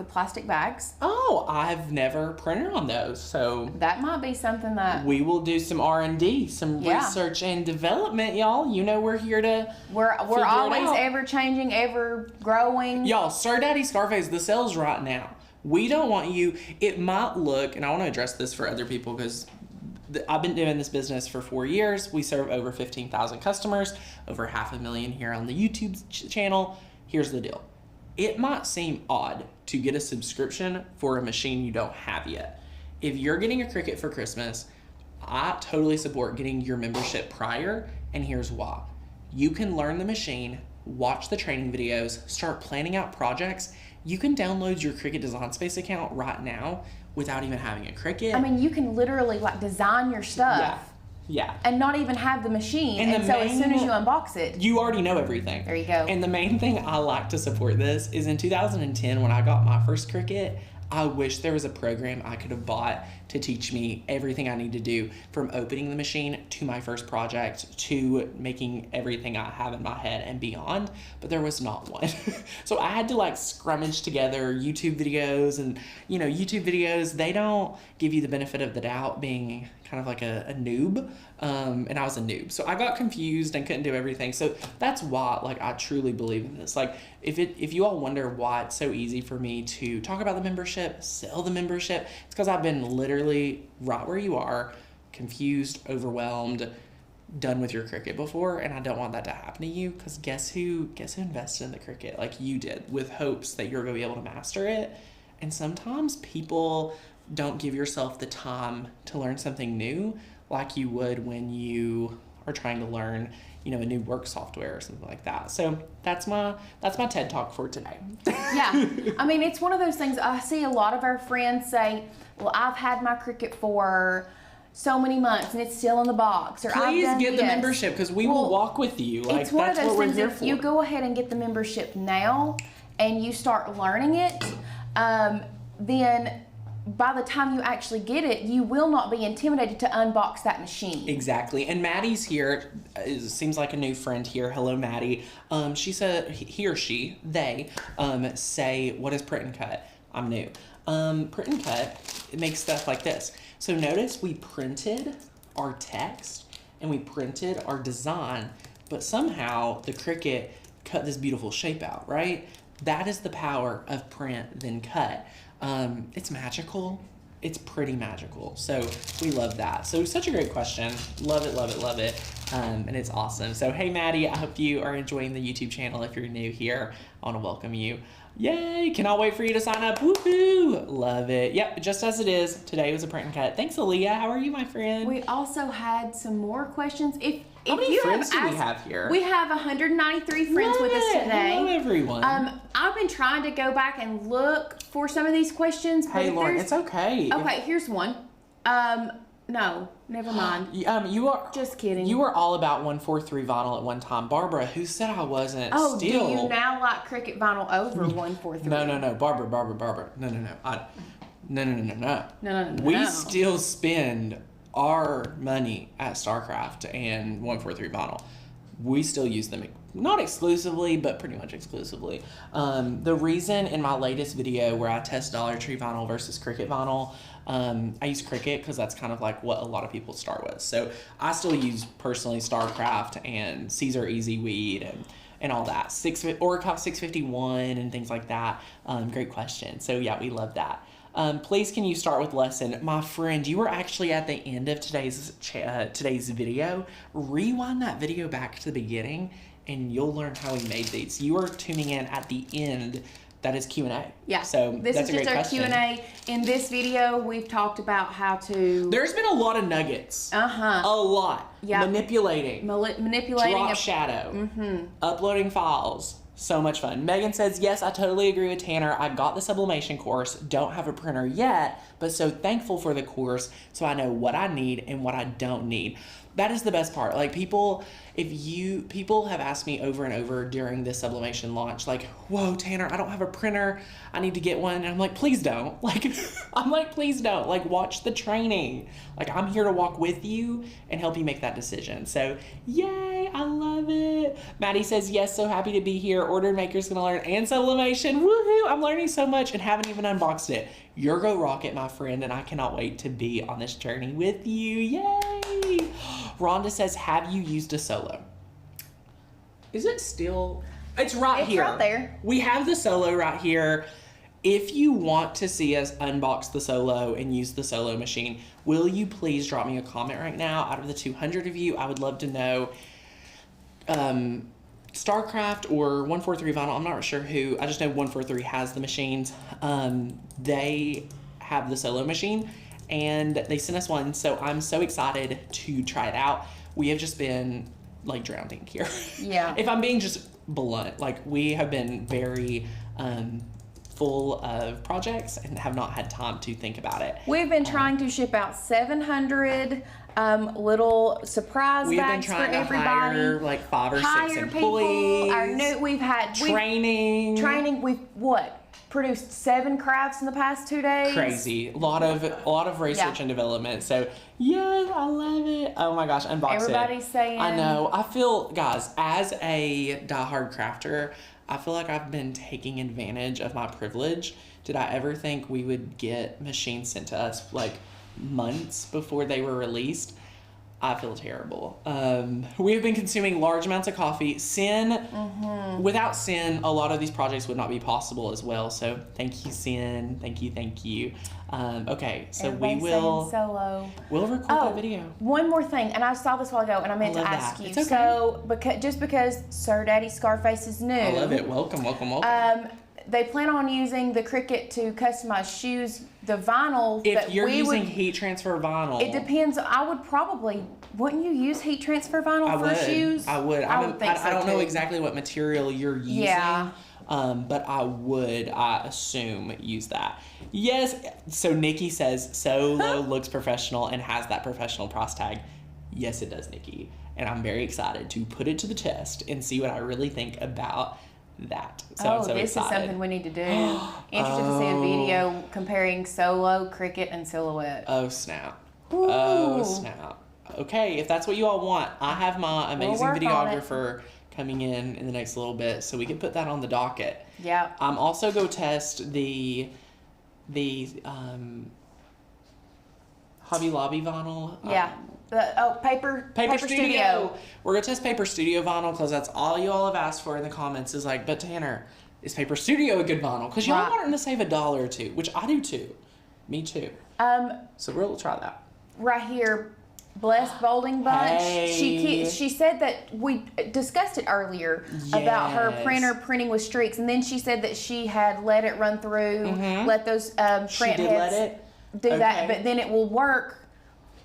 plastic bags? Oh, I've never printed on those. So that might be something that we will do some R&D, some research and development, y'all. You know we're here to We're always ever changing, ever growing. Y'all, Sir Daddy Scarface, the sales right now. We don't want you, it might look, and I want to address this for other people because I've been doing this business for 4 years. We serve over 15,000 customers, over 500,000 here on the YouTube channel. Here's the deal. It might seem odd to get a subscription for a machine you don't have yet. If you're getting a Cricut for Christmas, I totally support getting your membership prior, and here's why. You can learn the machine, watch the training videos, start planning out projects. You can download your Cricut Design Space account right now without even having a Cricut. I mean, you can literally like design your stuff. Yeah. And not even have the machine. And so as soon as you unbox it, you already know everything. There you go. And the main thing I like to support this is in 2010 when I got my first Cricut, I wish there was a program I could have bought to teach me everything I need to do from opening the machine to my first project to making everything I have in my head and beyond, but there was not one. So I had to like scrummage together YouTube videos, and you know, YouTube videos, they don't give you the benefit of the doubt, being kind of like a noob, and I was a noob. So I got confused and couldn't do everything. So that's why like I truly believe in this. Like if you all wonder why it's so easy for me to talk about the membership, sell the membership, it's because I've been literally right where you are, confused, overwhelmed, done with your Cricut before, and I don't want that to happen to you, because guess who invested in the Cricut like you did, with hopes that you're going to be able to master it. And sometimes people don't give yourself the time to learn something new like you would when you are trying to learn, you know, a new work software or something like that. So that's my TED Talk for today. Yeah. I mean, it's one of those things. I see a lot of our friends say, well, I've had my Cricut for so many months and it's still in the box. Or please I've done get the membership, because we will walk with you. Like, it's one that's of those what we're things. here If for. you go ahead and get the membership now and you start learning it, then by the time you actually get it, you will not be intimidated to unbox that machine. Exactly. And Maddie's here. Seems like a new friend here. Hello, Maddie. She said, he or she, they say, what is print and cut? I'm new. Print and cut, it makes stuff like this. So notice we printed our text and we printed our design, but somehow the Cricut cut this beautiful shape out, right? That is the power of print then cut. It's magical. It's pretty magical. So we love that. So such a great question. Love it, love it, love it. And it's awesome. So hey, Maddie, I hope you are enjoying the YouTube channel. If you're new here, I want to welcome you. Yay, cannot wait for you to sign up. Woohoo, love it. Yep, just as it is. Today was a print and cut. Thanks, Aaliyah. How are you, my friend? We also had some more questions. How many friends do we have here? We have 193 friends with us today. Hello, everyone. I've been trying to go back and look for some of these questions. Hey, Lauren, it's okay. Okay, here's one. No, never mind. You are just kidding. You were all about 143 vinyl at one time, Barbara. Who said I wasn't? Oh, still. Do you now like Cricut vinyl over 143? No, Barbara. No. We still spend our money at StarCraft and 143 vinyl. We still use them, not exclusively, but pretty much exclusively. The reason in my latest video where I test Dollar Tree vinyl versus Cricut vinyl, I use Cricut because that's kind of like what a lot of people start with. So I still use personally StarCraft and Caesar Easy Weed and all that. Oracle 651 and things like that. Great question. So yeah, we love that. Please, can you start with lesson? My friend, you were actually at the end of today's video. Rewind that video back to the beginning and you'll learn how we made these. You are tuning in at the end. That is Q&A. Yeah. So this that's is just our Q&A. In this video, we've talked about how to... There's been a lot of nuggets. Uh-huh. A lot. Yeah. Manipulating. Drop shadow. Mm-hmm. Uploading files. So much fun. Megan says, yes, I totally agree with Tanner. I got the sublimation course. Don't have a printer yet, but so thankful for the course so I know what I need and what I don't need. That is the best part. Like people have asked me over and over during this sublimation launch, like, whoa, Tanner, I don't have a printer. I need to get one. And I'm like, please don't. Please don't. Like, watch the training. Like, I'm here to walk with you and help you make that decision. So, yay, I love it. Maddie says, yes, so happy to be here. Ordered Maker's gonna learn and sublimation. Woohoo, I'm learning so much and haven't even unboxed it. You're go rocket, my friend, and I cannot wait to be on this journey with you. Yay! Rhonda says, have you used a solo? Is it still? It's right here. It's right there. We have the solo right here. If you want to see us unbox the solo and use the solo machine, will you please drop me a comment right now? Out of the 200 of you, I would love to know. StarCraft or 143 Vinyl, I'm not sure who. I just know 143 has the machines. They have the solo machine and they sent us one, so I'm so excited to try it out. We have just been like drowning here. Yeah. If I'm being just blunt, like we have been very full of projects and have not had time to think about it. We've been trying to ship out 700 little surprise bags for everybody. To hire like 5 or 6 employees. We've had training. We've produced 7 crafts in the past 2 days. Crazy. A lot of research and development. So yes, I love it. Oh my gosh, unbox Everybody's saying. I know. I feel, guys, as a diehard crafter, I feel like I've been taking advantage of my privilege. Did I ever think we would get machines sent to us like months before they were released? I feel terrible. We have been consuming large amounts of coffee. Without Sin, a lot of these projects would not be possible as well. So thank you, Sin. Thank you. Okay, so Everybody's we'll record that video. One more thing, and I saw this a while ago, and I meant to ask you. It's okay. So, because Sir Daddy Scarface is new. I love it. Welcome. They plan on using the Cricut to customize shoes. The vinyl if you're using heat transfer vinyl, it depends. Wouldn't you use heat transfer vinyl for shoes? I would. I would think so. I don't know exactly what material you're using. Yeah. But I assume, use that. Yes. So Nikki says Solo looks professional and has that professional price tag. Yes, it does, Nikki. And I'm very excited to put it to the test and see what I really think about that. So I'm so this excited. Is something we need to do. Interested to see a video comparing Solo, Cricut, and Silhouette. Oh snap. Ooh. Oh snap. Okay, if that's what you all want, I have my amazing videographer coming in the next little bit, so we can put that on the docket. Yeah. I'm also go test the Hobby Lobby vinyl. Yeah. Paper Studio. We're gonna test Paper Studio vinyl because that's all you all have asked for in the comments. Is like, but Tanner, is Paper Studio a good vinyl? Because y'all wanting to save $1 or $2, which I do too. Me too. So we'll try that. Right here. Blessed Bolding Bunch. Hey. She said that we discussed it earlier about her printer printing with streaks, and then she said that she had let it run through, let those print heads do that, but then it will work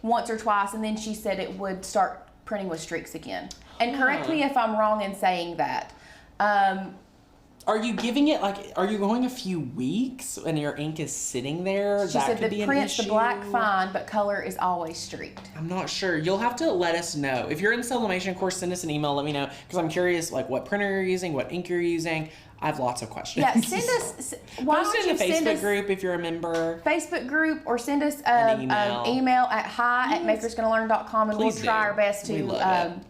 once or twice, and then she said it would start printing with streaks again. And correct me if I'm wrong in saying that. Are Are you giving it are you going a few weeks and your ink is sitting there? She that said could the be print's an the issue. black fine, but color is always streaked. I'm not sure. You'll have to let us know. If you're in the sublimation course, send us an email. Let me know because I'm curious what printer you're using, what ink you're using. I have lots of questions. Yeah, send us. Why Post don't it you in the send Facebook us group if you're a member. Facebook group or send us An an email. email at hi@makersgonnalearn.com and Please we'll try do. our best We love it.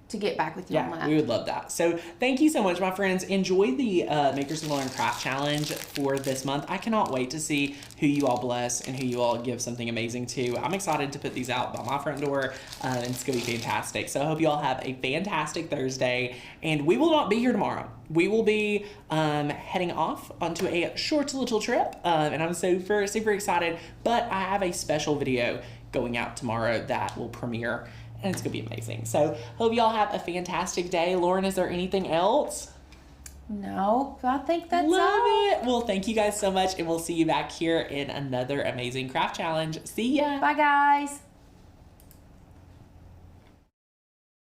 to get back with you on Yeah, that. we would love that. So thank you so much, my friends. Enjoy the Makers Gonna Learn Craft Challenge for this month. I cannot wait to see who you all bless and who you all give something amazing to. I'm excited to put these out by my front door, and it's going to be fantastic. So I hope you all have a fantastic Thursday, and we will not be here tomorrow. We will be heading off onto a short little trip, and I'm super, super excited. But I have a special video going out tomorrow that will premiere, and it's gonna be amazing. So hope y'all have a fantastic day. Lauren, is there anything else? No, I think that's Love all. it. Well, thank you guys so much, and we'll see you back here in another amazing craft challenge. See ya. Bye, guys.